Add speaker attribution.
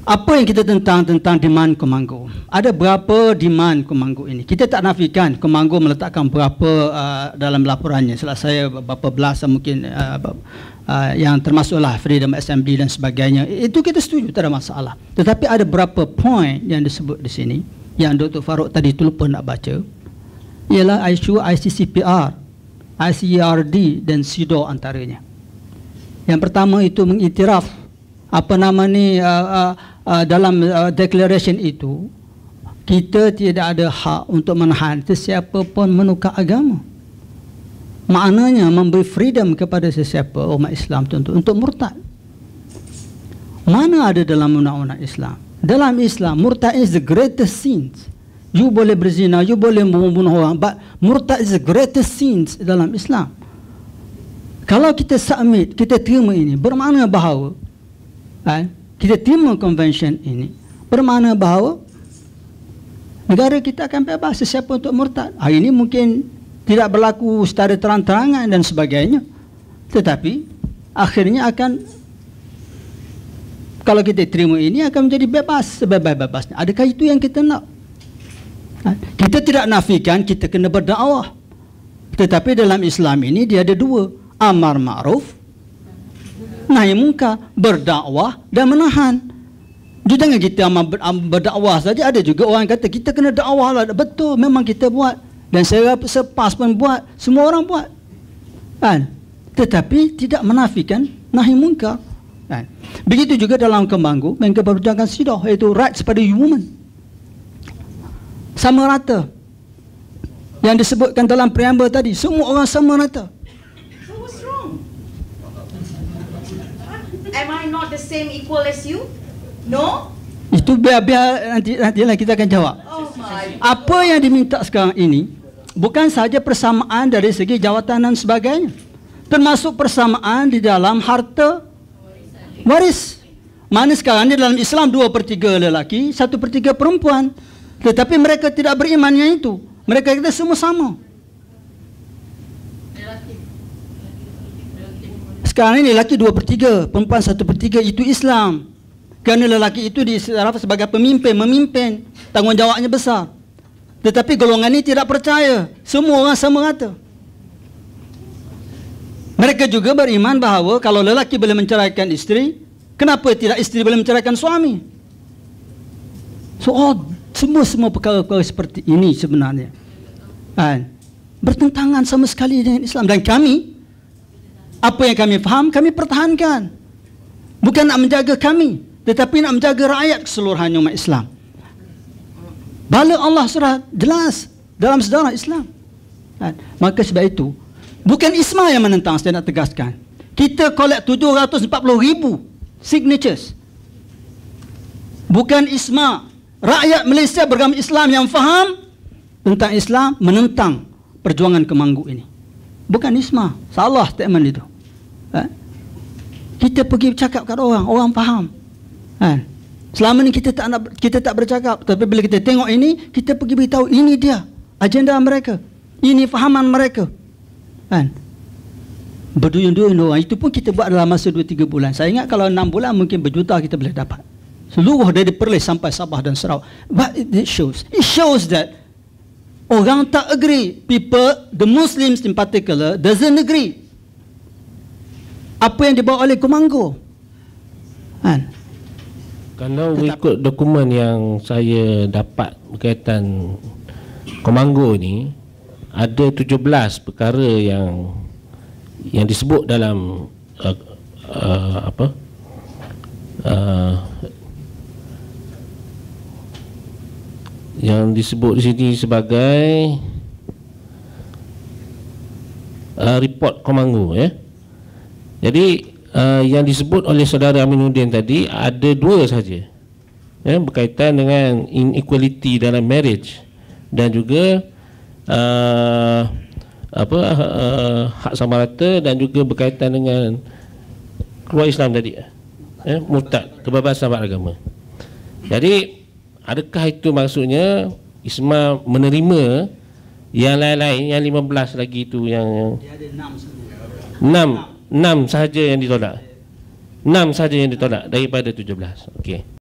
Speaker 1: Apa yang kita tentang demand Komanggo? Ada berapa demand Komanggo ini? Kita tak nafikan Komanggo meletakkan berapa dalam laporannya. Salah saya berapa belas mungkin yang termasuklah freedom assembly dan sebagainya. Itu kita setuju, tak ada masalah. Tetapi ada berapa point yang disebut di sini yang Dr. Farouk tadi tu lupa nak baca. Ialah isu ICCPR, ICERD dan SIDO antaranya. Yang pertama itu mengiktiraf dalam declaration itu kita tidak ada hak untuk menahan sesiapa pun menukar agama. Maknanya memberi freedom kepada sesiapa umat Islam untuk murtad. Mana ada dalam undang-undang Islam? Dalam Islam, murtad is the greatest sins. You boleh berzina, you boleh membunuh orang, but murtad is the greatest sins dalam Islam. Kalau kita submit, kita terima ini, bermakna bahawa kita terima convention ini, bermakna bahawa negara kita akan bebas sesiapa untuk murtad. Hari ini mungkin tidak berlaku secara terang-terangan dan sebagainya, tetapi akhirnya akan, kalau kita terima ini, akan menjadi bebas sebebas-bebasnya. Adakah itu yang kita nak? Kita tidak nafikan kita kena berdakwah, tetapi dalam Islam ini dia ada dua, amar ma'ruf, nahi munkar, berdakwah dan menahan. Jangan kita berdakwah saja. Ada juga orang kata kita kena dakwah lah. Betul, memang kita buat, dan saya sepas pun buat, semua orang buat, tetapi tidak menafikan nahi munkar. Begitu juga dalam Komanggo, mereka berperjuangan SIDO, iaitu rights pada human, sama rata. Yang disebutkan dalam preamble tadi, semua orang sama rata.
Speaker 2: So what's wrong? Am I not the same equal as you? No?
Speaker 1: Itu biar nantilah kita akan jawab.
Speaker 2: Oh my.
Speaker 1: Apa yang diminta sekarang ini bukan sahaja persamaan dari segi jawatan dan sebagainya, termasuk persamaan di dalam harta waris. Mana sekarang ni dalam Islam 2/3 lelaki, 1/3 perempuan. Tetapi mereka tidak beriman yang itu. Mereka kita semua sama. Sekarang ini lelaki 2/3, perempuan 1/3, itu Islam. Kerana lelaki itu diistilahkan sebagai pemimpin, memimpin, tanggungjawabnya besar. Tetapi golongan ini tidak percaya, semua orang sama rata. Mereka juga beriman bahawa kalau lelaki boleh menceraikan isteri, kenapa tidak isteri boleh menceraikan suami? Semua perkara-perkara seperti ini sebenarnya bertentangan sama sekali dengan Islam. Dan kami, apa yang kami faham, kami pertahankan. Bukan nak menjaga kami, tetapi nak menjaga rakyat keseluruhan umat Islam. Bala Allah sudah jelas dalam sejarah Islam. Maka sebab itu, bukan ISMA yang menentang, saya nak tegaskan. Kita collect 740,000 signatures. Bukan ISMA. Rakyat Malaysia beragama Islam yang faham tentang Islam menentang perjuangan Komanggo ini. Bukan ISMA. Salah statement itu. Kita pergi bercakap kat orang, orang faham. Selama ni kita tak bercakap, tapi bila kita tengok ini, kita pergi beritahu ini dia agenda mereka, ini fahaman mereka. Berduyun-duyun orang, itu pun kita buat dalam masa 2-3 bulan. Saya ingat kalau 6 bulan mungkin berjuta kita boleh dapat. Seluruh dari Perlis sampai Sabah dan Sarawak. But it shows that orang tak agree. People, the Muslims in particular, doesn't agree. Apa yang dibawa oleh Komanggo.
Speaker 3: Kalau ikut dokumen yang saya dapat berkaitan Komanggo ni, ada 17 perkara yang disebut dalam yang disebut di sini sebagai report Komanggo, ya. Jadi yang disebut oleh saudara Aminuddin tadi ada 2 saja, ya, berkaitan dengan inequality dalam marriage dan juga hak sama rata, dan juga berkaitan dengan keluar Islam tadi, murtad, kebebasan beragama. Jadi adakah itu maksudnya ISMA menerima yang lain-lain, yang 15 lagi itu, yang
Speaker 1: Dia ada 6
Speaker 3: 6 sahaja yang ditolak. 6 sahaja yang ditolak daripada 17. Okey.